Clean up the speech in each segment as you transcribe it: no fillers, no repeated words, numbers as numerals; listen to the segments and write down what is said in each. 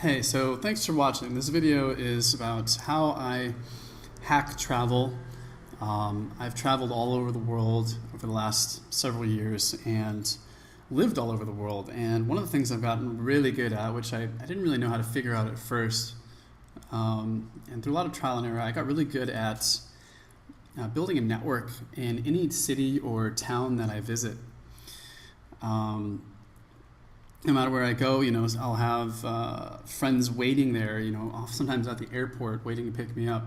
Hey, so thanks for watching. This video is about how I hack travel. I've traveled all over the world over the last several years and lived all over the world. And one of the things I've gotten really good at, which I didn't really know how to figure out at first, and through a lot of trial and error, I got really good at building a network in any city or town that I visit. No matter where I go, I'll have friends waiting there, sometimes at the airport waiting to pick me up,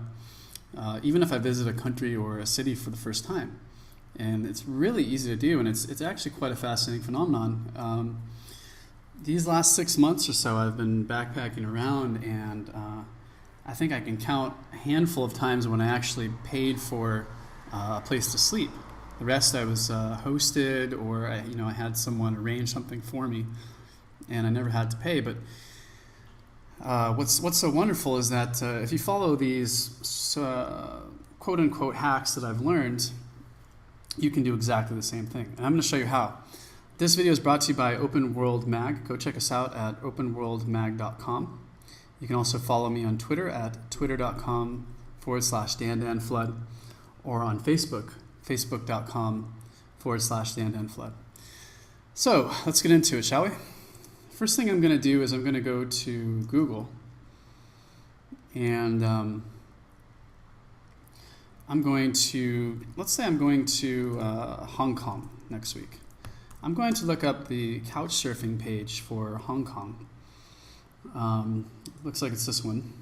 even if I visit a country or a city for the first time. And it's really easy to do, and it's actually quite a fascinating phenomenon. These last 6 months or so, I've been backpacking around, and I think I can count a handful of times when I actually paid for a place to sleep. The rest I was hosted, or I had someone arrange something for me, and I never had to pay. But what's so wonderful is that if you follow these quote-unquote hacks that I've learned, you can do exactly the same thing. And I'm going to show you how. This video is brought to you by Open World Mag. Go check us out at openworldmag.com. You can also follow me on Twitter at twitter.com/dandanflood, or on Facebook, facebook.com/dandanflood. So let's get into it, shall we? First thing I'm going to do is I'm going to go to Google, and let's say I'm going to Hong Kong next week. I'm going to look up the couch surfing page for Hong Kong. Looks like it's this one.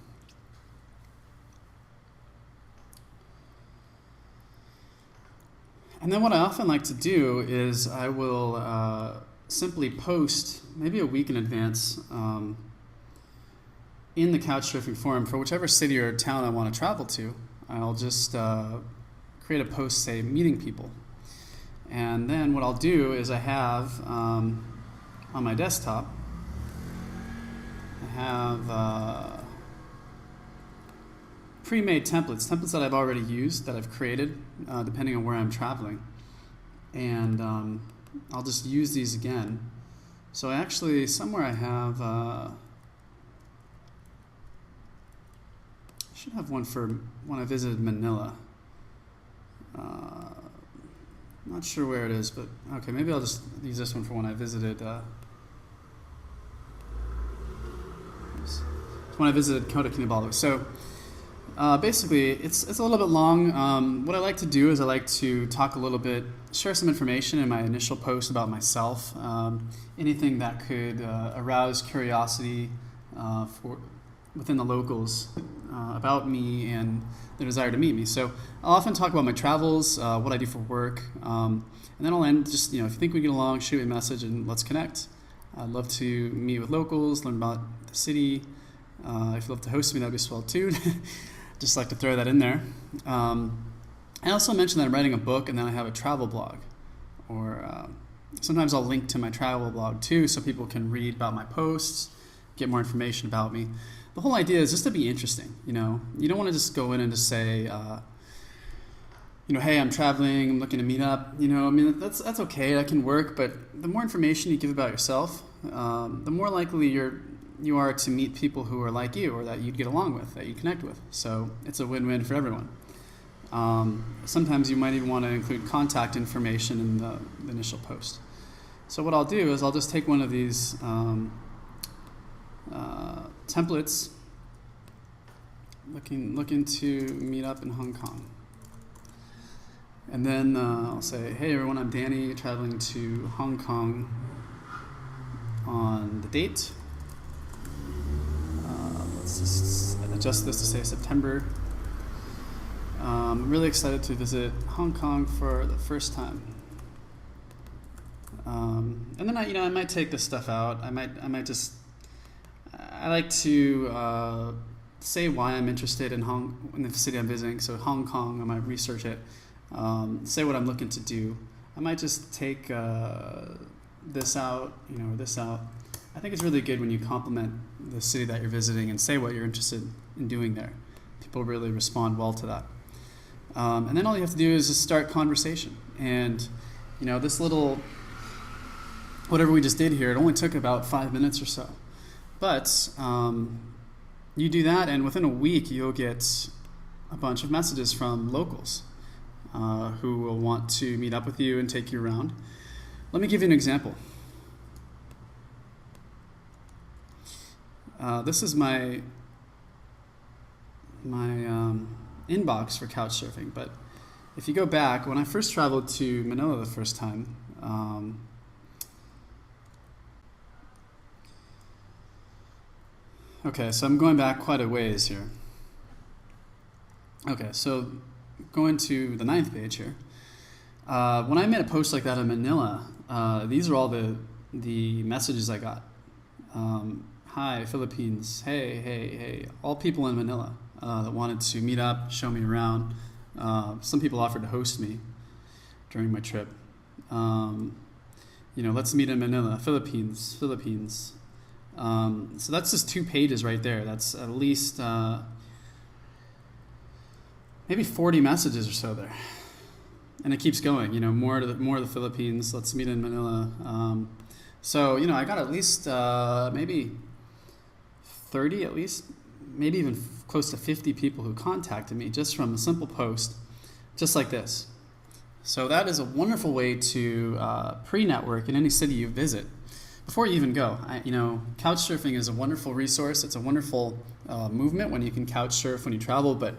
And then what I often like to do is I will simply post maybe a week in advance in the Couchsurfing forum for whichever city or town I want to travel to. I'll just create a post, say, meeting people. And then what I'll do is I have on my desktop, I have pre-made templates that I've already used, that I've created, depending on where I'm traveling. And I'll just use these again. So actually, somewhere I have, I should have one for when I visited Manila. Not sure where it is, but okay, maybe I'll just use this one for when I visited, Kota Kinabalu. So basically, it's a little bit long. What I like to do is I like to talk a little bit, share some information in my initial post about myself, anything that could arouse curiosity within the locals about me and the desire to meet me. So I'll often talk about my travels, what I do for work, and then I'll end just, if you think we get along, shoot me a message and let's connect. I'd love to meet with locals, learn about the city. If you'd love to host me, that'd be swell too. Just like to throw that in there. I also mentioned that I'm writing a book, and then I have a travel blog. Or sometimes I'll link to my travel blog too, so people can read about my posts, get more information about me. The whole idea is just to be interesting. You don't want to just go in and just say, hey, I'm traveling, I'm looking to meet up. That's okay, that can work. But the more information you give about yourself, the more likely you are to meet people who are like you, or that you'd get along with, that you connect with. So it's a win-win for everyone. Sometimes you might even want to include contact information in the initial post. So what I'll do is I'll just take one of these templates, looking to meet up in Hong Kong. And then I'll say, hey everyone, I'm Danny, traveling to Hong Kong on the date. Let's just adjust this to say September. I'm really excited to visit Hong Kong for the first time. And then I might take this stuff out. I like to say why I'm interested in the city I'm visiting. So Hong Kong, I might research it. Say what I'm looking to do. I might just take this out, or this out. I think it's really good when you compliment the city that you're visiting and say what you're interested in doing there. People really respond well to that. And then all you have to do is just start conversation. And, this little, whatever we just did here, it only took about 5 minutes or so. But you do that, and within a week, you'll get a bunch of messages from locals who will want to meet up with you and take you around. Let me give you an example. This is my inbox for Couchsurfing, but if you go back, when I first traveled to Manila the first time, okay, so I'm going back quite a ways here. Okay, so going to the 9th page here. When I made a post like that in Manila, these are all the messages I got. Hi, Philippines. Hey, hey, hey. All people in Manila that wanted to meet up, show me around. Some people offered to host me during my trip. Let's meet in Manila, Philippines. So that's just 2 pages right there. That's at least maybe 40 messages or so there. And it keeps going, more of the Philippines. Let's meet in Manila. I got at least maybe 30 at least, maybe even close to 50 people who contacted me just from a simple post, just like this. So that is a wonderful way to pre-network in any city you visit before you even go. Couchsurfing is a wonderful resource. It's a wonderful movement when you can couch surf when you travel, but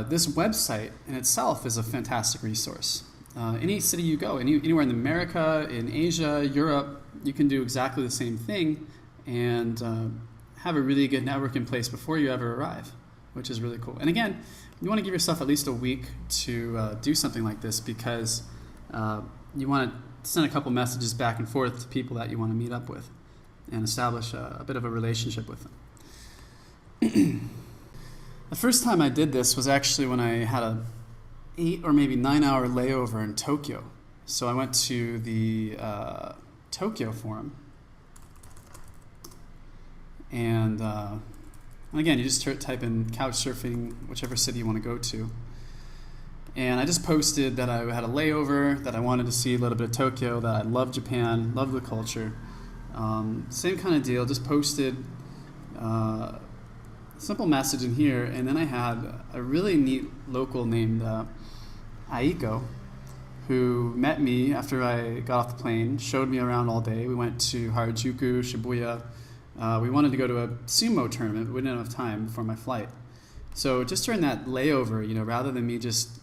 this website in itself is a fantastic resource. Any city you go, anywhere in America, in Asia, Europe, you can do exactly the same thing and have a really good network in place before you ever arrive, which is really cool. And again, you want to give yourself at least a week to do something like this because you want to send a couple messages back and forth to people that you want to meet up with and establish a bit of a relationship with them. The first time I did this was actually when I had a 8 or maybe 9 hour layover in Tokyo. So I went to the Tokyo Forum. And again, you just type in Couchsurfing, whichever city you want to go to. And I just posted that I had a layover, that I wanted to see a little bit of Tokyo, that I love Japan, love the culture. Same kind of deal, just posted a simple message in here, and then I had a really neat local named Aiko, who met me after I got off the plane, showed me around all day. We went to Harajuku, Shibuya. We wanted to go to a sumo tournament, but we didn't have time before my flight. So just during that layover, rather than me just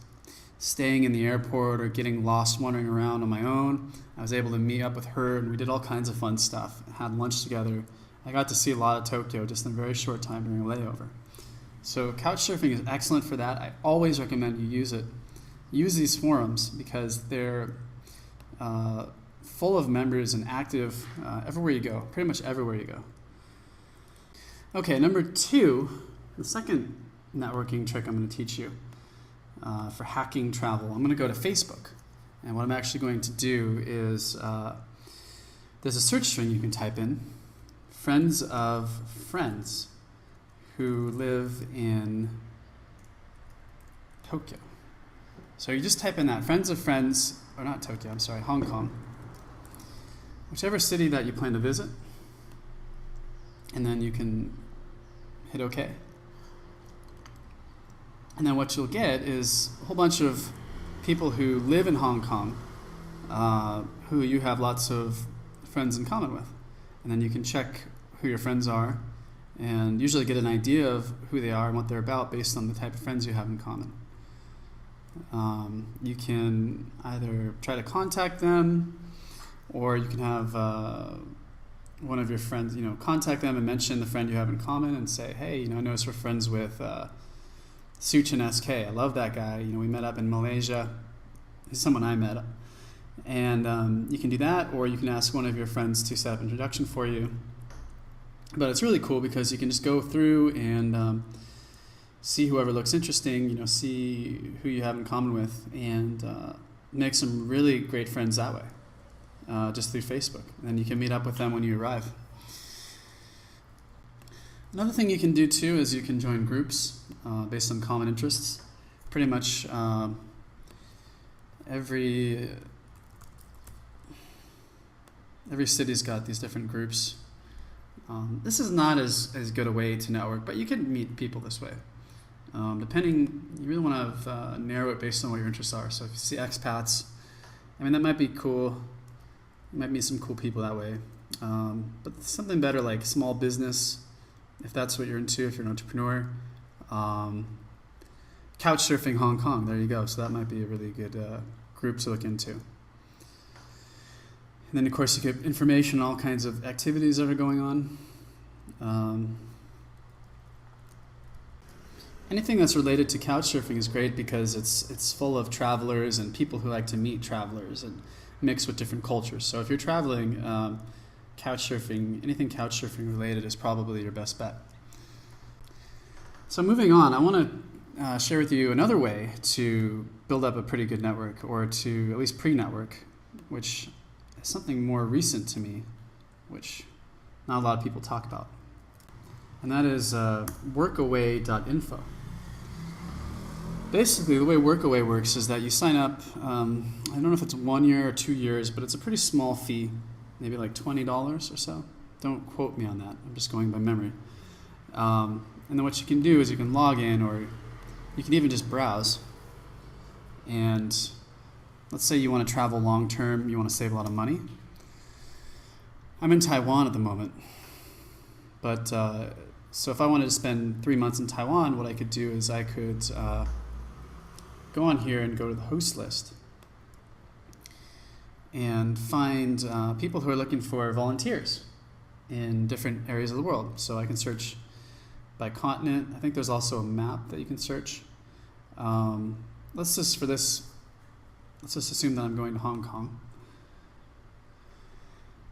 staying in the airport or getting lost wandering around on my own, I was able to meet up with her, and we did all kinds of fun stuff, had lunch together. I got to see a lot of Tokyo just in a very short time during a layover. So Couchsurfing is excellent for that. I always recommend you use it. Use these forums because they're full of members and active everywhere you go, pretty much everywhere you go. Okay, number 2, the second networking trick I'm going to teach you for hacking travel. I'm going to go to Facebook. And what I'm actually going to do is there's a search string you can type in, friends of friends who live in Tokyo. So you just type in that, friends of friends, or not Tokyo, I'm sorry, Hong Kong. Whichever city that you plan to visit, and then you can hit OK. And then what you'll get is a whole bunch of people who live in Hong Kong who you have lots of friends in common with. And then you can check who your friends are and usually get an idea of who they are and what they're about based on the type of friends you have in common. You can either try to contact them, or you can have one of your friends, contact them and mention the friend you have in common and say, hey, I noticed we're friends with Suchin SK. I love that guy. We met up in Malaysia. He's someone I met. And you can do that, or you can ask one of your friends to set up an introduction for you. But it's really cool because you can just go through and see whoever looks interesting, see who you have in common with, and make some really great friends that way, just through Facebook. And then you can meet up with them when you arrive. Another thing you can do too is you can join groups based on common interests. Pretty much every city's got these different groups. This is not as good a way to network, but you can meet people this way. Depending, you really want to narrow it based on what your interests are. So if you see expats, I mean, that might be cool. You might meet some cool people that way. But something better like small business, if that's what you're into, if you're an entrepreneur. Couch surfing Hong Kong, there you go. So that might be a really good group to look into. And then, of course, you get information on all kinds of activities that are going on. Anything that's related to couch surfing is great because it's full of travelers and people who like to meet travelers and mix with different cultures. So if you're traveling, couch surfing, anything couch surfing related is probably your best bet. So moving on, I want to share with you another way to build up a pretty good network, or to at least pre-network, which is something more recent to me, which not a lot of people talk about. And that is workaway.info. Basically, the way Workaway works is that you sign up, I don't know if it's 1 year or 2 years, but it's a pretty small fee, maybe like $20 or so. Don't quote me on that. I'm just going by memory. And then what you can do is you can log in, or you can even just browse. And let's say you want to travel long term, you want to save a lot of money. I'm in Taiwan at the moment. But so if I wanted to spend 3 months in Taiwan, what I could do is I could go on here and go to the host list and find people who are looking for volunteers in different areas of the world. So I can search by continent. I think there's also a map that you can search. Let's just assume that I'm going to Hong Kong.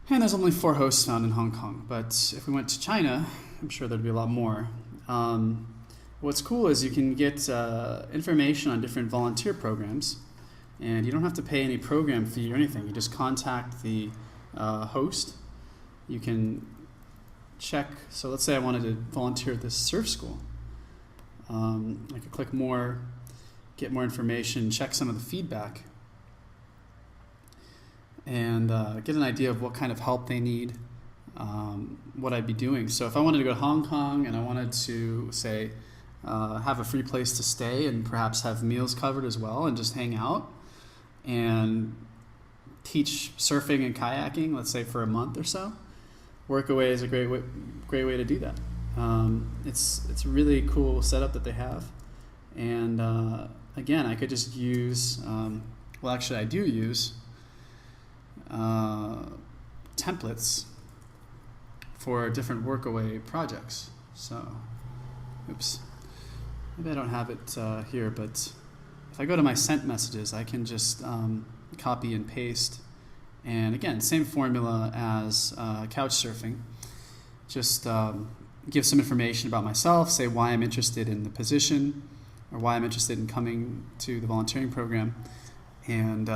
And there's only 4 hosts found in Hong Kong. But if we went to China, I'm sure there'd be a lot more. What's cool is you can get information on different volunteer programs, and you don't have to pay any program fee or anything. You just contact the host. You can check. So let's say I wanted to volunteer at this surf school. I could click more, get more information, check some of the feedback, and get an idea of what kind of help they need, what I'd be doing. So if I wanted to go to Hong Kong and I wanted to, say, have a free place to stay and perhaps have meals covered as well and just hang out and teach surfing and kayaking, let's say for a month or so, Workaway is a great way to do that. It's a really cool setup that they have. And again, I could just use, I do use templates for different Workaway projects. So, oops, maybe I don't have it here, but if I go to my sent messages, I can just copy and paste. And again, same formula as couch surfing. Just give some information about myself, say why I'm interested in the position, or why I'm interested in coming to the volunteering program, and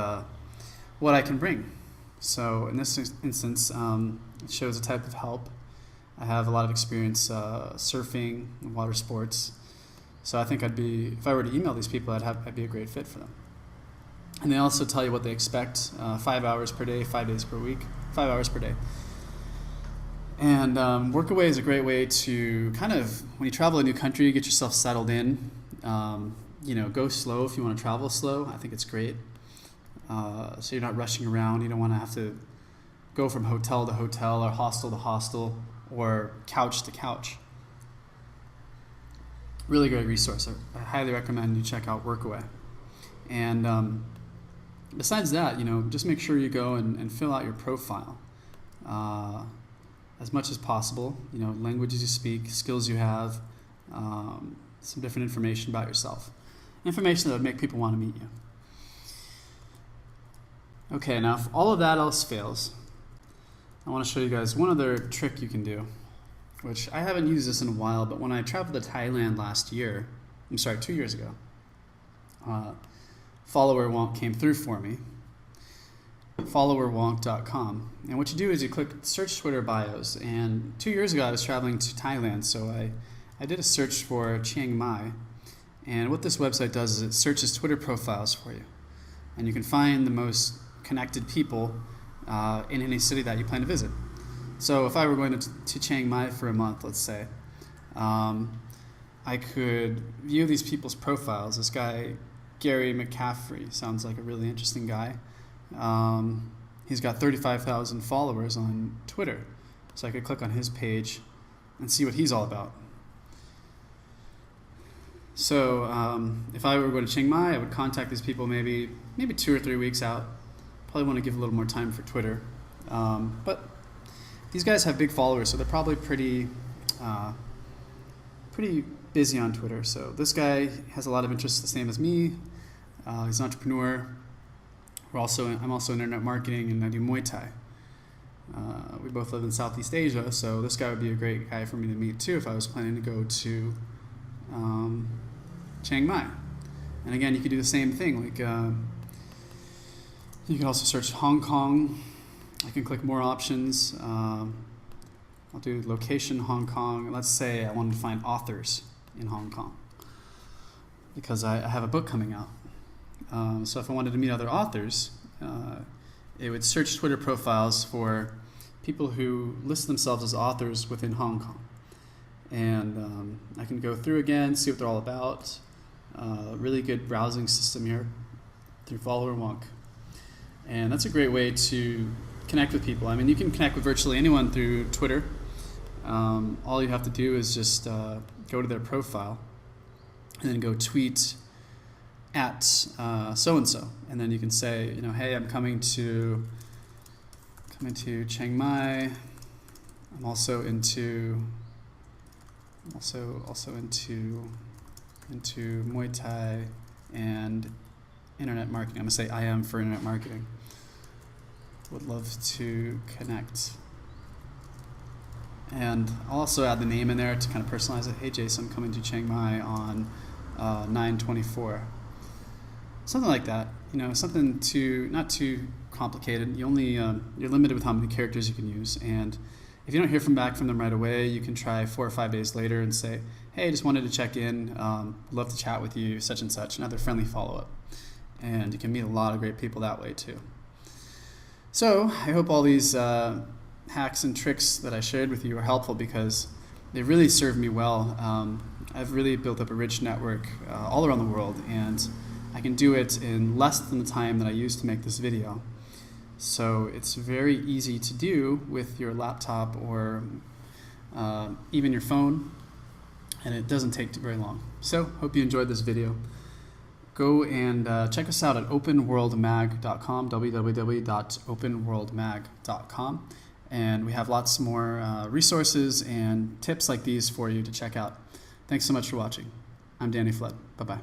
what I can bring. So in this instance, it shows a type of help. I have a lot of experience surfing, water sports. So I think if I were to email these people, I'd be a great fit for them. And they also tell you what they expect, 5 hours per day, 5 days per week, 5 hours per day. And Workaway is a great way to kind of, when you travel a new country, get yourself settled in. Go slow if you want to travel slow. I think it's great. So you're not rushing around. You don't want to have to go from hotel to hotel or hostel to hostel or couch to couch. Really great resource. I highly recommend you check out Workaway. And besides that, just make sure you go and fill out your profile as much as possible. Languages you speak, skills you have, some different information about yourself. Information that would make people want to meet you. Okay, now if all of that else fails, I want to show you guys one other trick you can do, which I haven't used this in a while, but when I traveled to Thailand 2 years ago, Follower Wonk came through for me, followerwonk.com. And what you do is you click search Twitter bios. And 2 years ago I was traveling to Thailand, so I did a search for Chiang Mai. And what this website does is it searches Twitter profiles for you. And you can find the most connected people in any city that you plan to visit. So if I were going to Chiang Mai for a month, let's say, I could view these people's profiles. This guy, Gary McCaffrey, sounds like a really interesting guy. He's got 35,000 followers on Twitter. So I could click on his page and see what he's all about. So if I were going to Chiang Mai, I would contact these people maybe 2 or 3 weeks out. Probably want to give a little more time for Twitter. But these guys have big followers, so they're probably pretty busy on Twitter. So this guy has a lot of interests the same as me. He's an entrepreneur. I'm also in internet marketing, and I do Muay Thai. We both live in Southeast Asia, so this guy would be a great guy for me to meet too if I was planning to go to Chiang Mai. And again, you could do the same thing. Like you can also search Hong Kong. I can click more options. I'll do location Hong Kong. Let's say I wanted to find authors in Hong Kong because I have a book coming out. So if I wanted to meet other authors, it would search Twitter profiles for people who list themselves as authors within Hong Kong. And I can go through again, see what they're all about. Really good browsing system here through Follower Monk. And that's a great way to connect with people. I mean, you can connect with virtually anyone through Twitter. All you have to do is just go to their profile and then go tweet at so-and-so. And then you can say, hey, I'm coming to Chiang Mai. I'm also into Muay Thai and internet marketing. I'm going to say I am for internet marketing. Would love to connect. And I'll also add the name in there to kind of personalize it. Hey, Jason, I'm coming to Chiang Mai on 9/24. Something like that. Something not too complicated. You're limited with how many characters you can use. And if you don't hear back from them right away, you can try 4 or 5 days later and say, hey, just wanted to check in. Love to chat with you, such and such. Another friendly follow-up. And you can meet a lot of great people that way too. So I hope all these hacks and tricks that I shared with you are helpful because they really served me well. I've really built up a rich network all around the world, and I can do it in less than the time that I used to make this video. So it's very easy to do with your laptop or even your phone, and it doesn't take very long. So hope you enjoyed this video. Go and check us out at openworldmag.com, www.openworldmag.com. And we have lots more resources and tips like these for you to check out. Thanks so much for watching. I'm Danny Flood. Bye-bye.